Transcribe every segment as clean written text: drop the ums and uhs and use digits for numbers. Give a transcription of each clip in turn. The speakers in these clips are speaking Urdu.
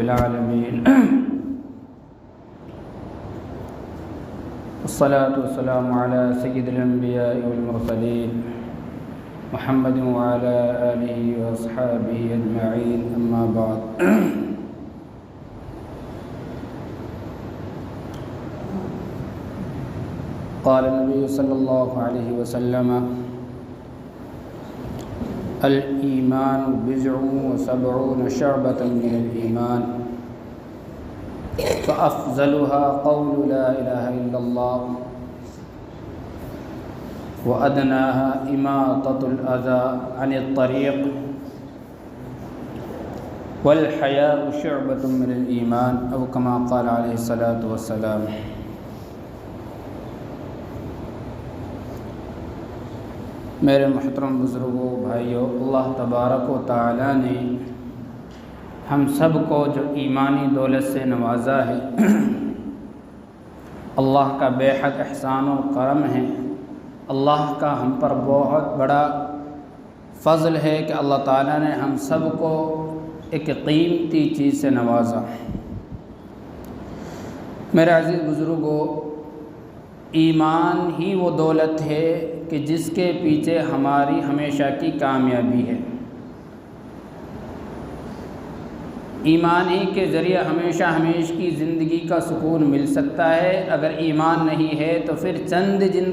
العالمين والصلاة والسلام على سيد الأنبياء والمرسلين محمد وعلى آله وأصحابه أجمعين أما بعد قال النبي صلى الله عليه وسلم الإيمان بضع وسبعون شعبة من الإيمان فأفضلها قول لا إله إلا الله وأدناها إماطة الأذى عن الطريق والحياء شعبة من الإيمان أو كما قال عليه الصلاة والسلام۔ میرے محترم بزرگوں، بھائیوں، اللہ تبارک و تعالی نے ہم سب کو جو ایمانی دولت سے نوازا ہے، اللہ کا بے حد احسان و کرم ہے۔ اللہ کا ہم پر بہت بڑا فضل ہے کہ اللہ تعالیٰ نے ہم سب کو ایک قیمتی چیز سے نوازا۔ میرے عزیز بزرگوں، ایمان ہی وہ دولت ہے کہ جس کے پیچھے ہماری ہمیشہ کی کامیابی ہے۔ ایمان ہی کے ذریعے ہمیشہ کی زندگی کا سکون مل سکتا ہے۔ اگر ایمان نہیں ہے تو پھر چند دن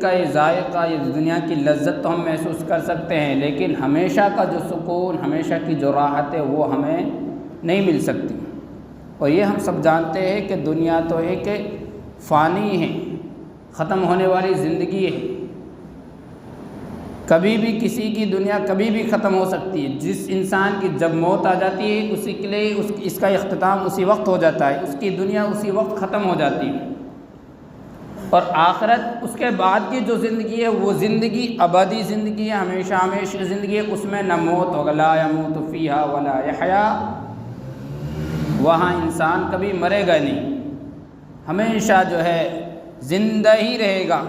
کا یہ ذائقہ، یہ دنیا کی لذت تو ہم محسوس کر سکتے ہیں، لیکن ہمیشہ کا جو سکون، ہمیشہ کی جو راحت ہے وہ ہمیں نہیں مل سکتی۔ اور یہ ہم سب جانتے ہیں کہ دنیا تو ایک فانی ہے، ختم ہونے والی زندگی ہے۔ کبھی بھی کسی کی دنیا کبھی بھی ختم ہو سکتی ہے۔ جس انسان کی جب موت آ جاتی ہے اسی کے لیے اس کا اختتام اسی وقت ہو جاتا ہے، اس کی دنیا اسی وقت ختم ہو جاتی ہے۔ اور آخرت، اس کے بعد کی جو زندگی ہے وہ زندگی ابدی زندگی ہے، ہمیشہ کی زندگی ہے۔ اس میں نہ موت ہوگا، لا یموت فیہا ولا یحیا، وہاں انسان کبھی مرے گا نہیں، ہمیشہ جو ہے زندہ ہی رہے گا،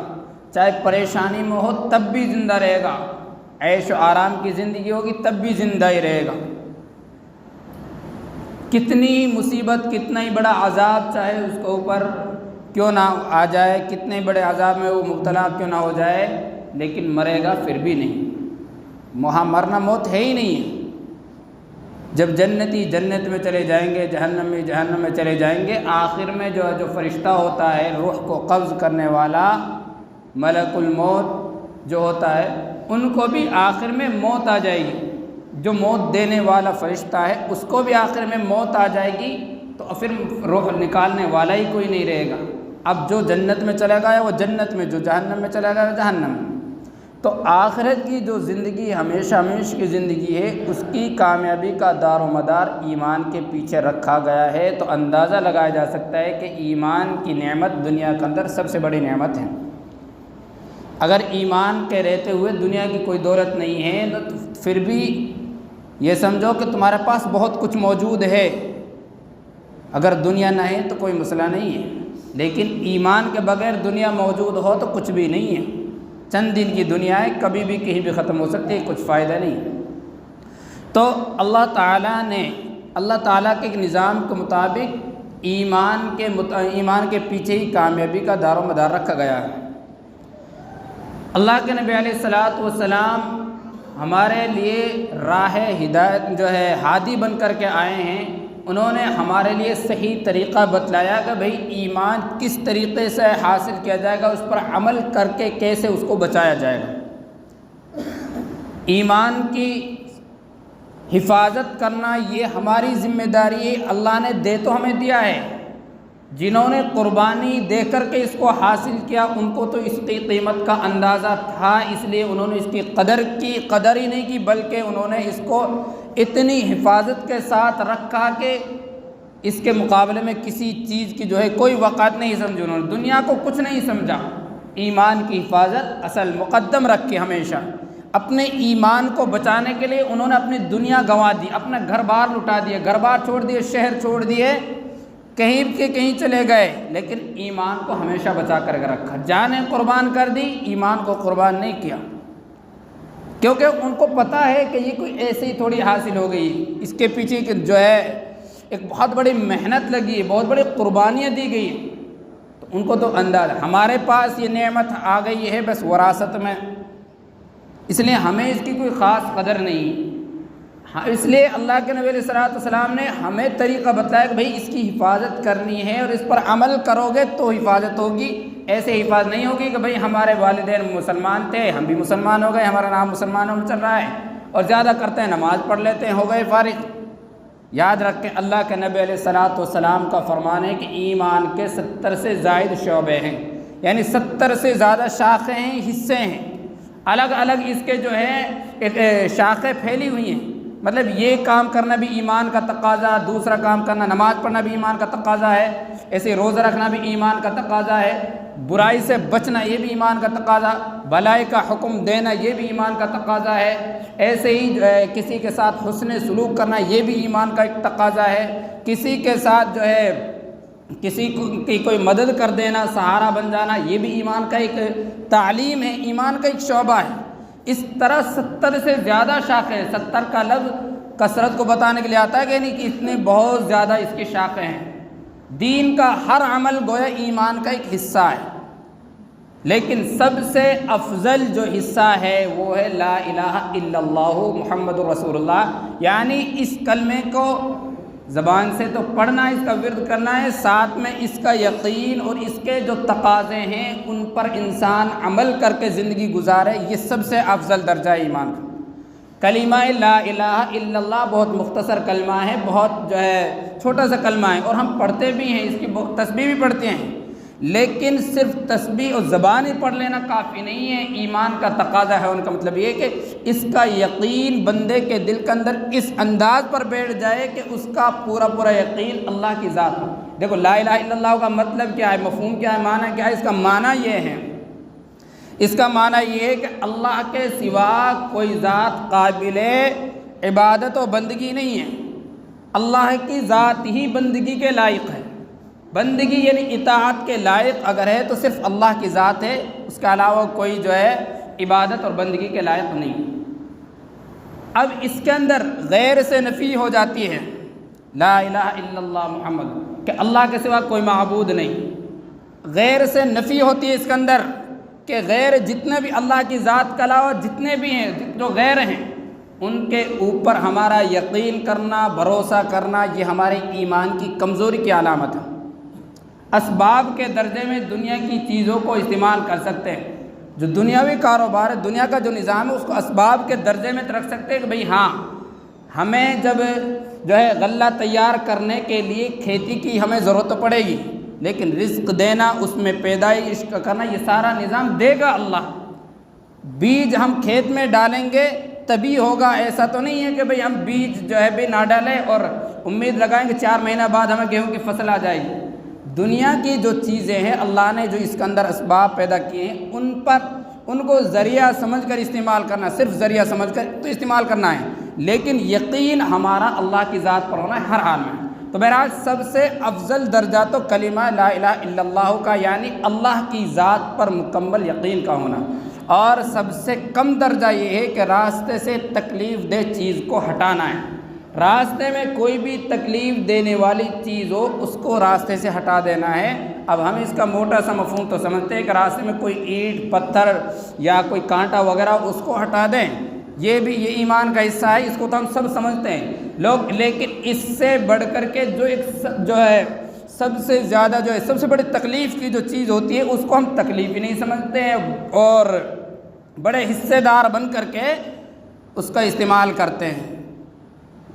چاہے پریشانی میں ہو تب بھی زندہ رہے گا، عیش و آرام کی زندگی ہوگی تب بھی زندہ ہی رہے گا۔ کتنی مصیبت، کتنا ہی بڑا عذاب چاہے اس کے اوپر کیوں نہ آ جائے، کتنے بڑے عذاب میں وہ مبتلا کیوں نہ ہو جائے، لیکن مرے گا پھر بھی نہیں۔ وہاں مرنا موت ہے ہی نہیں ہے۔ جب جنتی جنت میں چلے جائیں گے، جہنمی جہنم میں چلے جائیں گے، آخر میں جو فرشتہ ہوتا ہے روح کو قبض کرنے والا، ملک الموت جو ہوتا ہے، ان کو بھی آخر میں موت آ جائے گی۔ جو موت دینے والا فرشتہ ہے اس کو بھی آخر میں موت آ جائے گی، تو پھر روح نکالنے والا ہی کوئی نہیں رہے گا۔ اب جو جنت میں چلا گیا وہ جنت میں، جو جہنم میں چلا گیا وہ جہنم میں۔ تو آخرت کی جو زندگی ہمیشہ کی زندگی ہے، اس کی کامیابی کا دار و مدار ایمان کے پیچھے رکھا گیا ہے۔ تو اندازہ لگایا جا سکتا ہے کہ ایمان کی نعمت دنیا کے اندر سب سے بڑی نعمت ہے۔ اگر ایمان کے رہتے ہوئے دنیا کی کوئی دولت نہیں ہے تو پھر بھی یہ سمجھو کہ تمہارے پاس بہت کچھ موجود ہے۔ اگر دنیا نہ ہے تو کوئی مسئلہ نہیں ہے، لیکن ایمان کے بغیر دنیا موجود ہو تو کچھ بھی نہیں ہے۔ چند دن کی دنیا ہے، کبھی بھی کہیں بھی ختم ہو سکتی ہے، کچھ فائدہ نہیں۔ تو اللہ تعالیٰ کے ایک نظام کے مطابق ایمان کے پیچھے ہی کامیابی کا دار و مدار رکھا گیا ہے۔ اللہ کے نبی علیہ الصلاۃ والسلام ہمارے لیے راہ ہدایت جو ہے ہادی بن کر کے آئے ہیں۔ انہوں نے ہمارے لیے صحیح طریقہ بتلایا کہ بھئی ایمان کس طریقے سے حاصل کیا جائے گا، اس پر عمل کر کے کیسے اس کو بچایا جائے گا۔ ایمان کی حفاظت کرنا یہ ہماری ذمہ داری ہے۔ اللہ نے دے تو ہمیں دیا ہے، جنہوں نے قربانی دے کر کے اس کو حاصل کیا ان کو تو اس کی قیمت کا اندازہ تھا، اس لیے انہوں نے اس کی قدر ہی نہیں کی، بلکہ انہوں نے اس کو اتنی حفاظت کے ساتھ رکھا کہ اس کے مقابلے میں کسی چیز کی جو ہے کوئی وقعت نہیں سمجھی، انہوں نے دنیا کو کچھ نہیں سمجھا۔ ایمان کی حفاظت اصل مقدم رکھ کے ہمیشہ اپنے ایمان کو بچانے کے لیے انہوں نے اپنی دنیا گنوا دی، اپنا گھر بار لٹا دیے، گھر بار چھوڑ دیے، شہر چھوڑ دیے، کہیں کے کہیں چلے گئے، لیکن ایمان کو ہمیشہ بچا کر رکھا۔ جانیں قربان کر دی، ایمان کو قربان نہیں کیا۔ کیونکہ ان کو پتہ ہے کہ یہ کوئی ایسے ہی تھوڑی حاصل ہو گئی، اس کے پیچھے جو ہے ایک بہت بڑی محنت لگی ہے، بہت بڑی قربانیاں دی گئی ہیں، تو ان کو تو اندازہ ہے۔ ہمارے پاس یہ نعمت آ گئی ہے بس وراثت میں، اس لیے ہمیں اس کی کوئی خاص قدر نہیں۔ اس لیے اللہ کے نبی علیہ الصلوۃ والسلام نے ہمیں طریقہ بتایا کہ بھئی اس کی حفاظت کرنی ہے اور اس پر عمل کرو گے تو حفاظت ہوگی۔ ایسے حفاظت نہیں ہوگی کہ بھئی ہمارے والدین مسلمان تھے، ہم بھی مسلمان ہو گئے، ہمارا نام مسلمانوں میں چل رہا ہے اور زیادہ کرتے ہیں، نماز پڑھ لیتے ہیں، ہو گئے فارغ۔ یاد رکھیں اللہ کے نبی علیہ الصلوۃ والسلام کا فرمان ہے کہ ایمان کے 70 سے زائد شعبے ہیں، یعنی 70 سے زیادہ شاخیں ہیں، حصے ہیں، الگ الگ اس کے جو ہے ایک شاخیں پھیلی ہوئی ہیں۔ مطلب یہ کام کرنا بھی ایمان کا تقاضا، دوسرا کام کرنا نماز پڑھنا بھی ایمان کا تقاضا ہے، ایسے روزہ رکھنا بھی ایمان کا تقاضا ہے، برائی سے بچنا یہ بھی ایمان کا تقاضا، بھلائی کا حکم دینا یہ بھی ایمان کا تقاضا ہے، ایسے ہی کسی کے ساتھ حسن سلوک کرنا یہ بھی ایمان کا ایک تقاضا ہے، کسی کے ساتھ جو ہے کسی کی کوئی مدد کر دینا، سہارا بن جانا یہ بھی ایمان کا ایک تعلیم ہے، ایمان کا ایک شعبہ ہے۔ اس طرح 70 سے زیادہ شاخیں، 70 کا لفظ کثرت کو بتانے کے لیے آتا ہے کہ یعنی کہ اتنے بہت زیادہ اس کی شاخیں ہیں۔ دین کا ہر عمل گویا ایمان کا ایک حصہ ہے، لیکن سب سے افضل جو حصہ ہے وہ ہے لا الہ الا اللہ محمد رسول اللہ، یعنی اس کلمے کو زبان سے تو پڑھنا، اس کا ورد کرنا ہے، ساتھ میں اس کا یقین اور اس کے جو تقاضے ہیں ان پر انسان عمل کر کے زندگی گزارے، یہ سب سے افضل درجہ ہے ایمان کا۔ کلمہ لا الہ الا اللہ بہت مختصر کلمہ ہے، بہت جو ہے چھوٹا سا کلمہ ہے، اور ہم پڑھتے بھی ہیں، اس کی تسبیح بھی پڑھتے ہیں، لیکن صرف تسبیح اور زبانی پڑھ لینا کافی نہیں ہے۔ ایمان کا تقاضا ہے، ان کا مطلب یہ کہ اس کا یقین بندے کے دل کے اندر اس انداز پر بیٹھ جائے کہ اس کا پورا پورا یقین اللہ کی ذات ہو۔ دیکھو لا الہ الا اللہ کا مطلب کیا ہے، مفہوم کیا ہے، معنی کیا ہے؟ اس کا معنی یہ ہے، اس کا معنی یہ ہے کہ اللہ کے سوا کوئی ذات قابل عبادت و بندگی نہیں ہے، اللہ کی ذات ہی بندگی کے لائق ہے۔ بندگی یعنی اطاعت کے لائق اگر ہے تو صرف اللہ کی ذات ہے، اس کے علاوہ کوئی جو ہے عبادت اور بندگی کے لائق نہیں۔ اب اس کے اندر غیر سے نفی ہو جاتی ہے، لا الہ الا اللہ محمد، کہ اللہ کے سوا کوئی معبود نہیں، غیر سے نفی ہوتی ہے اس کے اندر کہ غیر جتنے بھی اللہ کی ذات کے علاوہ جتنے بھی ہیں جو غیر ہیں ان کے اوپر ہمارا یقین کرنا، بھروسہ کرنا، یہ ہمارے ایمان کی کمزوری کی علامت ہے۔ اسباب کے درجے میں دنیا کی چیزوں کو استعمال کر سکتے ہیں، جو دنیاوی کاروبار ہے، دنیا کا جو نظام ہے اس کو اسباب کے درجے میں رکھ سکتے ہیں کہ بھئی ہاں ہمیں جب جو ہے غلہ تیار کرنے کے لیے کھیتی کی ہمیں ضرورت پڑے گی، لیکن رزق دینا، اس میں پیدائش کرنا، یہ سارا نظام دے گا اللہ۔ بیج ہم کھیت میں ڈالیں گے تبھی ہوگا، ایسا تو نہیں ہے کہ بھئی ہم بیج جو ہے بھی نہ ڈالیں اور امید لگائیں گے 4 مہینہ بعد ہمیں گیہوں کی فصل آ جائے گی۔ دنیا کی جو چیزیں ہیں اللہ نے جو اس کے اندر اسباب پیدا کیے ہیں ان کو ذریعہ سمجھ کر استعمال کرنا، صرف ذریعہ سمجھ کر تو استعمال کرنا ہے، لیکن یقین ہمارا اللہ کی ذات پر ہونا ہے ہر حال میں۔ تو بہرحال سب سے افضل درجہ تو کلمہ لا الہ الا اللہ کا، یعنی اللہ کی ذات پر مکمل یقین کا ہونا، اور سب سے کم درجہ یہ ہے کہ راستے سے تکلیف دہ چیز کو ہٹانا ہے۔ راستے میں کوئی بھی تکلیف دینے والی چیز ہو اس کو راستے سے ہٹا دینا ہے۔ اب ہم اس کا موٹا سا مفہوم تو سمجھتے ہیں کہ راستے میں کوئی اینٹ پتھر یا کوئی کانٹا وغیرہ اس کو ہٹا دیں، یہ ایمان کا حصہ ہے، اس کو تو ہم سب سمجھتے ہیں لوگ، لیکن اس سے بڑھ کر کے جو ہے سب سے زیادہ جو ہے سب سے بڑی تکلیف کی جو چیز ہوتی ہے اس کو ہم تکلیف ہی نہیں سمجھتے ہیں اور بڑے حصے دار بن کر کے اس کا استعمال کرتے ہیں۔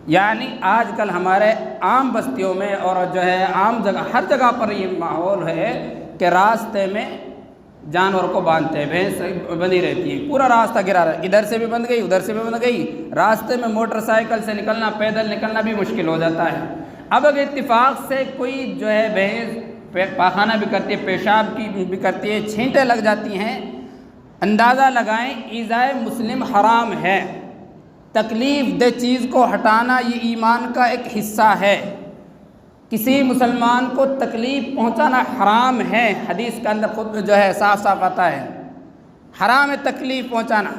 یعنی آج کل ہمارے عام بستیوں میں اور جو ہے عام جگہ ہر جگہ پر یہ ماحول ہے کہ راستے میں جانور کو باندھتے ہیں، بھینس بندھی رہتی ہے، پورا راستہ گرا رہا ہے، ادھر سے بھی بندھ گئی ادھر سے بھی بندھ گئی، راستے میں موٹر سائیکل سے نکلنا، پیدل نکلنا بھی مشکل ہو جاتا ہے۔ اب اگر اتفاق سے کوئی جو ہے بھینس پاخانہ بھی کرتی ہے، پیشاب کی بھی کرتی ہے، چھینٹیں لگ جاتی ہیں، اندازہ لگائیں ایذائے مسلم حرام ہے۔ تکلیف دہ چیز کو ہٹانا یہ ایمان کا ایک حصہ ہے۔ کسی مسلمان کو تکلیف پہنچانا حرام ہے، حدیث کے اندر خود جو ہے صاف صاف آتا ہے، حرام ہے تکلیف پہنچانا۔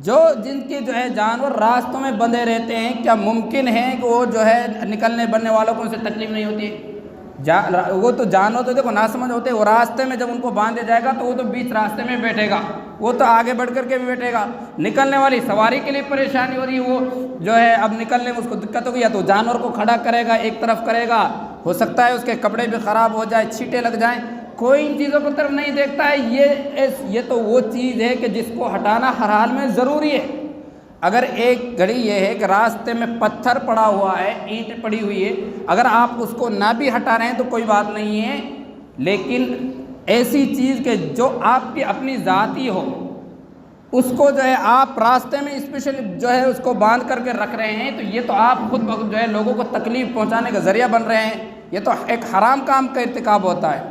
جو جن کے جو ہے جانور راستوں میں بندھے رہتے ہیں، کیا ممکن ہے کہ وہ جو ہے نکلنے بننے والوں کو ان سے تکلیف نہیں ہوتی ہے؟ وہ تو جانور تو دیکھو ناسمجھ ہوتے ہیں، وہ راستے میں جب ان کو باندھے جائے گا تو وہ تو بیچ راستے میں بیٹھے گا، وہ تو آگے بڑھ کر کے بھی بیٹھے گا۔ نکلنے والی سواری کے لیے پریشانی ہو رہی ہے، وہ جو ہے اب نکلنے میں اس کو دقت ہوگی، یا تو جانور کو کھڑا کرے گا، ایک طرف کرے گا، ہو سکتا ہے اس کے کپڑے بھی خراب ہو جائے، چھینٹیں لگ جائیں، کوئی ان چیزوں کی طرف نہیں دیکھتا ہے۔ یہ تو وہ چیز ہے کہ جس کو ہٹانا ہر حال میں ضروری ہے۔ اگر ایک گھڑی یہ ہے کہ راستے میں پتھر پڑا ہوا ہے، اینٹ پڑی ہوئی ہے، اگر آپ اس کو نہ بھی ہٹا رہے ہیں تو کوئی بات نہیں ہے، لیکن ایسی چیز کہ جو آپ کی اپنی ذاتی ہو، اس کو جو ہے آپ راستے میں اسپیشل جو ہے اس کو باندھ کر کے رکھ رہے ہیں، تو یہ تو آپ خود بخود جو ہے لوگوں کو تکلیف پہنچانے کا ذریعہ بن رہے ہیں، یہ تو ایک حرام کام کا ارتکاب ہوتا ہے۔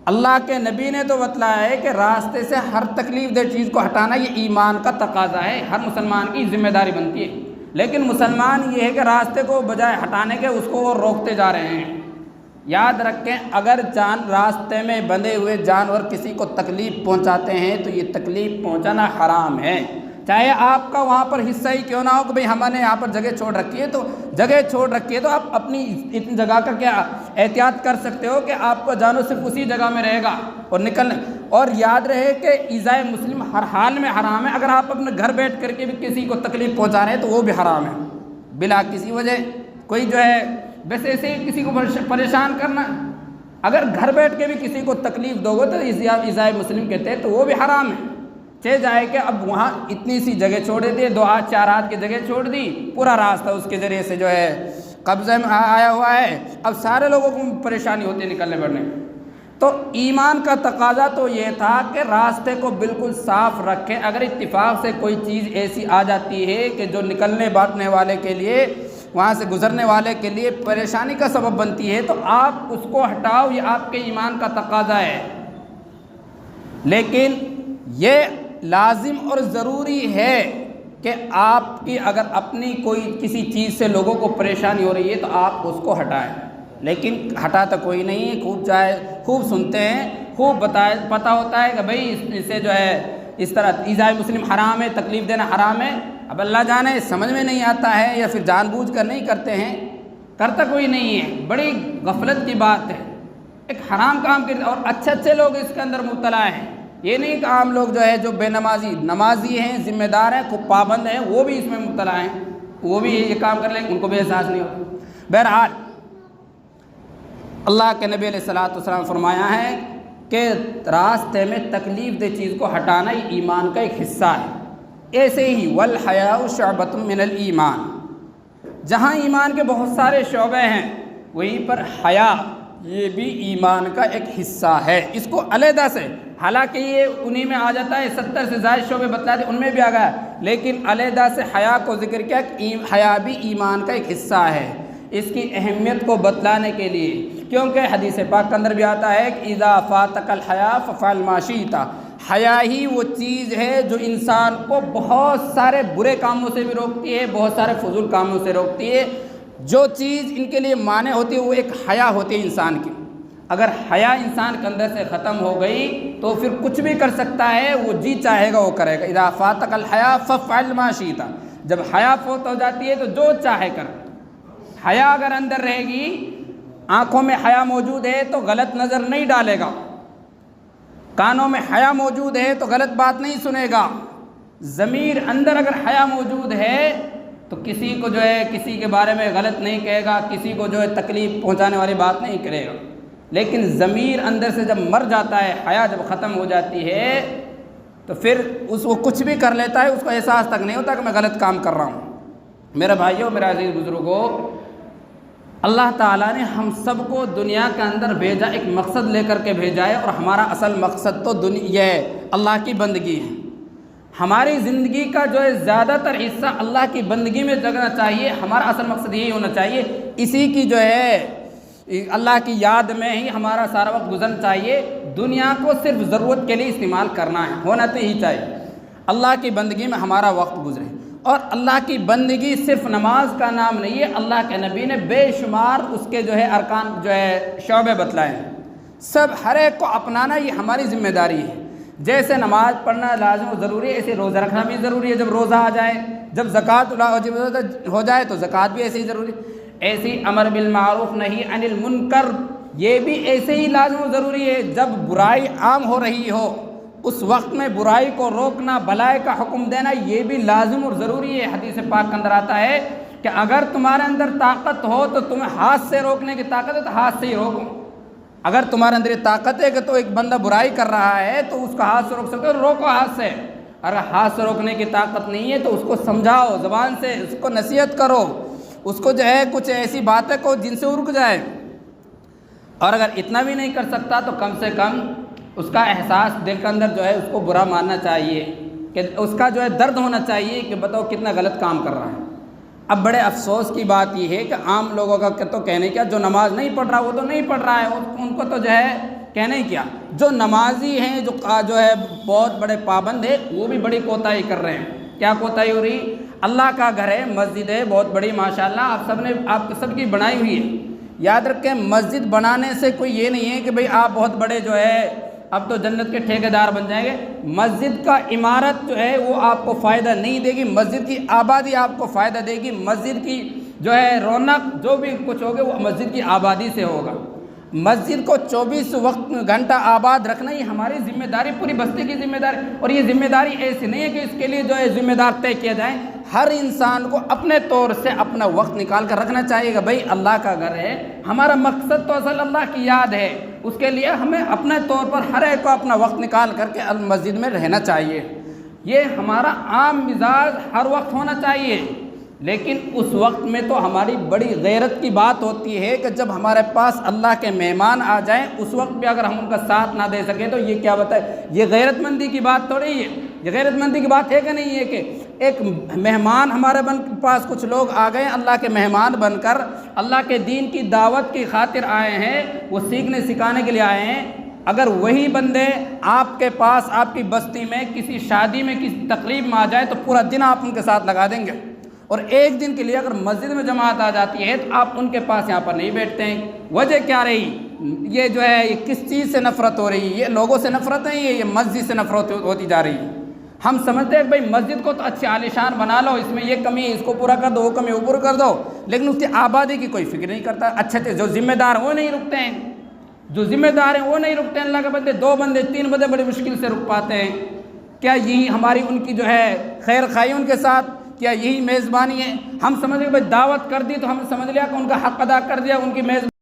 اللہ کے نبی نے تو بتلایا ہے کہ راستے سے ہر تکلیف دہ چیز کو ہٹانا یہ ایمان کا تقاضا ہے، ہر مسلمان کی ذمہ داری بنتی ہے، لیکن مسلمان یہ ہے کہ راستے کو بجائے ہٹانے کے اس کو وہ روکتے جا رہے ہیں۔ یاد رکھیں، اگر راستے میں بندھے ہوئے جانور کسی کو تکلیف پہنچاتے ہیں تو یہ تکلیف پہنچانا حرام ہے، چاہے آپ کا وہاں پر حصہ ہی کیوں نہ ہو کہ بھئی ہم نے یہاں پر جگہ چھوڑ رکھی ہے، تو جگہ چھوڑ رکھی ہے تو آپ اپنی اتنی جگہ کا کیا احتیاط کر سکتے ہو کہ آپ کا جانور صرف اسی جگہ میں رہے گا اور نکلنے۔ اور یاد رہے کہ ایذائے مسلم ہر حال میں حرام ہے، اگر آپ اپنے گھر بیٹھ کر کے بھی کسی کو تکلیف پہنچا رہے ہیں تو وہ بھی حرام ہے، بلا کسی وجہ کوئی جو ہے بس ایسے ہی کسی کو پریشان کرنا، اگر گھر بیٹھ کے بھی کسی کو تکلیف دو گے تو ایذائے مسلم کہتے ہیں تو وہ بھی حرام ہے۔ چہ جائے کہ اب وہاں اتنی سی جگہ چھوڑ دی، 2 آدھ 4 آدھ کی جگہ چھوڑ دی، پورا راستہ اس کے ذریعے سے جو ہے قبضے میں آیا ہوا ہے، اب سارے لوگوں کو پریشانی ہوتی ہے نکلنے بڑھنے میں۔ تو ایمان کا تقاضا تو یہ تھا کہ راستے کو بالکل صاف رکھیں، اگر اتفاق سے کوئی چیز ایسی آ جاتی ہے کہ جو نکلنے بانٹنے والے کے لیے، وہاں سے گزرنے والے کے لیے پریشانی کا سبب بنتی ہے تو آپ اس کو ہٹاؤ، یہ آپ کے ایمان کا تقاضا ہے۔ لیکن یہ لازم اور ضروری ہے کہ آپ کی اگر اپنی کوئی کسی چیز سے لوگوں کو پریشانی ہو رہی ہے تو آپ اس کو ہٹائیں، لیکن ہٹاتا کوئی نہیں ہے، خوب سنتے ہیں، خوب پتہ ہوتا ہے کہ بھئی اس سے جو ہے اس طرح ایذائے مسلم حرام ہے، تکلیف دینا حرام ہے، اب اللہ جانے سمجھ میں نہیں آتا ہے یا پھر جان بوجھ کر نہیں کرتے ہیں، کرتا کوئی نہیں ہے، بڑی غفلت کی بات ہے، ایک حرام کام کے اور اچھے لوگ اس کے اندر مبتلا ہیں، یہ نہیں کہ عام لوگ جو ہے جو بے نمازی ہیں، ذمہ دار ہیں، خوب پابند ہیں، وہ بھی اس میں مبتلا ہیں، وہ بھی یہ کام کر لیں، ان کو بھی احساس نہیں ہوتا۔ بہرحال اللہ کے نبی علیہ الصلوۃ والسلام فرمایا ہے کہ راستے میں تکلیف دہ چیز کو ہٹانا یہ ایمان کا ایک حصہ ہے۔ ایسے ہی والحیاء شعبۃ من الایمان، جہاں ایمان کے بہت سارے شعبے ہیں وہیں پر حیا یہ بھی ایمان کا ایک حصہ ہے، اس کو علیحدہ سے، حالانکہ یہ انہی میں آ جاتا ہے، 70 سے زائد شعبے بتلائے تھے ان میں بھی آ گیا، لیکن علیحدہ سے حیا کو ذکر کیا کہ حیا بھی ایمان کا ایک حصہ ہے، اس کی اہمیت کو بتلانے کے لیے، کیونکہ حدیث پاک کے اندر بھی آتا ہے کہ اذا فاتک الحیا ففعل ما شئت، حیا ہی وہ چیز ہے جو انسان کو بہت سارے برے کاموں سے بھی روکتی ہے، بہت سارے فضول کاموں سے روکتی ہے، جو چیز ان کے لیے مانع ہوتی ہے وہ ایک حیا ہوتی ہے انسان کی، اگر حیا انسان کے اندر سے ختم ہو گئی تو پھر کچھ بھی کر سکتا ہے، وہ جی چاہے گا وہ کرے گا، اذا فاتک الحیا ففعل ما شئت، جب حیا فوت ہو جاتی ہے تو جو چاہے کر، حیا اگر اندر رہے گی، آنکھوں میں حیا موجود ہے تو غلط نظر نہیں ڈالے گا، کانوں میں حیا موجود ہے تو غلط بات نہیں سنے گا، ضمیر اندر اگر حیا موجود ہے تو کسی کو جو ہے کسی کے بارے میں غلط نہیں کہے گا، کسی کو جو ہے تکلیف پہنچانے والی بات نہیں کرے گا، لیکن ضمیر اندر سے جب مر جاتا ہے، حیا جب ختم ہو جاتی ہے تو پھر وہ کچھ بھی کر لیتا ہے، اس کو احساس تک نہیں ہوتا کہ میں غلط کام کر رہا ہوں۔ میرے بھائیوں، میرے عزیز بزرگوں، اللہ تعالیٰ نے ہم سب کو دنیا کے اندر بھیجا، ایک مقصد لے کر کے بھیجا ہے، اور ہمارا اصل مقصد تو یہ ہے اللہ کی بندگی ہے، ہماری زندگی کا جو ہے زیادہ تر حصہ اللہ کی بندگی میں لگنا چاہیے، ہمارا اصل مقصد یہی ہونا چاہیے، اسی کی جو ہے اللہ کی یاد میں ہی ہمارا سارا وقت گزرنا چاہیے، دنیا کو صرف ضرورت کے لیے استعمال کرنا ہے، ہونا تو یہی چاہیے، اللہ کی بندگی میں ہمارا وقت گزرے۔ اور اللہ کی بندگی صرف نماز کا نام نہیں ہے، اللہ کے نبی نے بے شمار اس کے جو ہے ارکان جو ہے شعبے بتلائے ہیں، سب ہر ایک کو اپنانا یہ ہماری ذمہ داری ہے۔ جیسے نماز پڑھنا لازم و ضروری ہے، ایسے روزہ رکھنا بھی ضروری ہے جب روزہ آ جائے، جب زکوٰۃ واجب ہو جائے تو زکوٰۃ بھی ایسے ہی ضروری، ایسے ہی امر بالمعروف نہی عن المنکر یہ بھی ایسے ہی لازم و ضروری ہے، جب برائی عام ہو رہی ہو اس وقت میں برائی کو روکنا، بھلائی کا حکم دینا، یہ بھی لازم اور ضروری ہے۔ حدیث پاک کے اندر آتا ہے کہ اگر تمہارے اندر طاقت ہو تو تمہیں ہاتھ سے روکنے کی طاقت ہے تو ہاتھ سے ہی روکو، اگر تمہارے اندر یہ طاقت ہے کہ تو ایک بندہ برائی کر رہا ہے تو اس کا ہاتھ سے روک سکتے ہو، روکو ہاتھ سے، اگر ہاتھ سے روکنے کی طاقت نہیں ہے تو اس کو سمجھاؤ، زبان سے اس کو نصیحت کرو، اس کو جو ہے کچھ ایسی باتیں کو جن سے رک جائے، اور اگر اتنا بھی نہیں کر سکتا تو کم سے کم اس کا احساس دل کے اندر جو ہے اس کو برا ماننا چاہیے، کہ اس کا جو ہے درد ہونا چاہیے کہ بتاؤ کتنا غلط کام کر رہا ہے۔ اب بڑے افسوس کی بات یہ ہے کہ عام لوگوں کا تو کہنے کیا، جو نماز نہیں پڑھ رہا وہ تو نہیں پڑھ رہا ہے، ان کو تو جو ہے کہنے کیا، جو نمازی ہیں جو ہے بہت بڑے پابند ہے وہ بھی بڑی کوتاہی کر رہے ہیں۔ کیا کوتاہی ہو رہی؟ اللہ کا گھر ہے، مسجد ہے بہت بڑی ماشاءاللہ، آپ سب کی بنائی ہوئی ہے، یاد رکھیں مسجد بنانے سے کوئی یہ نہیں ہے کہ بھئی آپ بہت بڑے جو ہے اب تو جنت کے ٹھیکیدار بن جائیں گے۔ مسجد کا عمارت جو ہے وہ آپ کو فائدہ نہیں دے گی، مسجد کی آبادی آپ کو فائدہ دے گی، مسجد کی جو ہے رونق جو بھی کچھ ہوگا وہ مسجد کی آبادی سے ہوگا۔ مسجد کو 24 گھنٹہ آباد رکھنا یہ ہماری ذمہ داری، پوری بستی کی ذمہ داری، اور یہ ذمہ داری ایسی نہیں ہے کہ اس کے لیے جو ہے ذمہ دار طے کیا جائیں، ہر انسان کو اپنے طور سے اپنا وقت نکال کر رکھنا چاہیے کہ بھائی اللہ کا گھر ہے، ہمارا مقصد تو اصل اللہ کی یاد ہے، اس کے لیے ہمیں اپنے طور پر ہر ایک کو اپنا وقت نکال کر کے مسجد میں رہنا چاہیے، یہ ہمارا عام مزاج ہر وقت ہونا چاہیے۔ لیکن اس وقت میں تو ہماری بڑی غیرت کی بات ہوتی ہے کہ جب ہمارے پاس اللہ کے مہمان آ جائیں اس وقت بھی اگر ہم ان کا ساتھ نہ دے سکیں تو یہ کیا بتائے، یہ غیرت مندی کی بات تھوڑی ہے، یہ غیرت مندی کی بات ہے کہ نہیں ہے کہ ایک مہمان ہمارے پاس کچھ لوگ آ گئے اللہ کے مہمان بن کر، اللہ کے دین کی دعوت کی خاطر آئے ہیں، وہ سیکھنے سکھانے کے لیے آئے ہیں، اگر وہی بندے آپ کے پاس آپ کی بستی میں کسی شادی میں کسی تقریب میں آ جائے تو پورا دن آپ ان کے ساتھ لگا دیں گے، اور ایک دن کے لیے اگر مسجد میں جماعت آ جاتی ہے تو آپ ان کے پاس یہاں پر نہیں بیٹھتے ہیں، وجہ کیا رہی؟ یہ جو ہے یہ کس چیز سے نفرت ہو رہی ہے؟ یہ لوگوں سے نفرت نہیں ہے، یہ مسجد سے نفرت ہوتی جا رہی ہے۔ ہم سمجھتے ہیں کہ بھائی مسجد کو تو اچھی عالیشان بنا لو، اس میں یہ کمی ہے اس کو پورا کر دو، وہ کمی وہ پورا کر دو، لیکن اس کی آبادی کی کوئی فکر نہیں کرتا۔ اچھے جو ذمہ دار ہیں وہ نہیں رکتے ہیں، جو ذمہ دار ہیں وہ نہیں رکتے ہیں، اللہ کے بندے 2 بندے 3 بندے بڑی مشکل سے رک پاتے ہیں۔ کیا یہی ہماری ان کی جو ہے خیر خواہی ان کے ساتھ، کیا یہی میزبانی ہے؟ ہم سمجھ گئے بھائی دعوت کر دی تو ہم سمجھ لیا کہ ان کا حق ادا کر دیا، ان کی میزبانی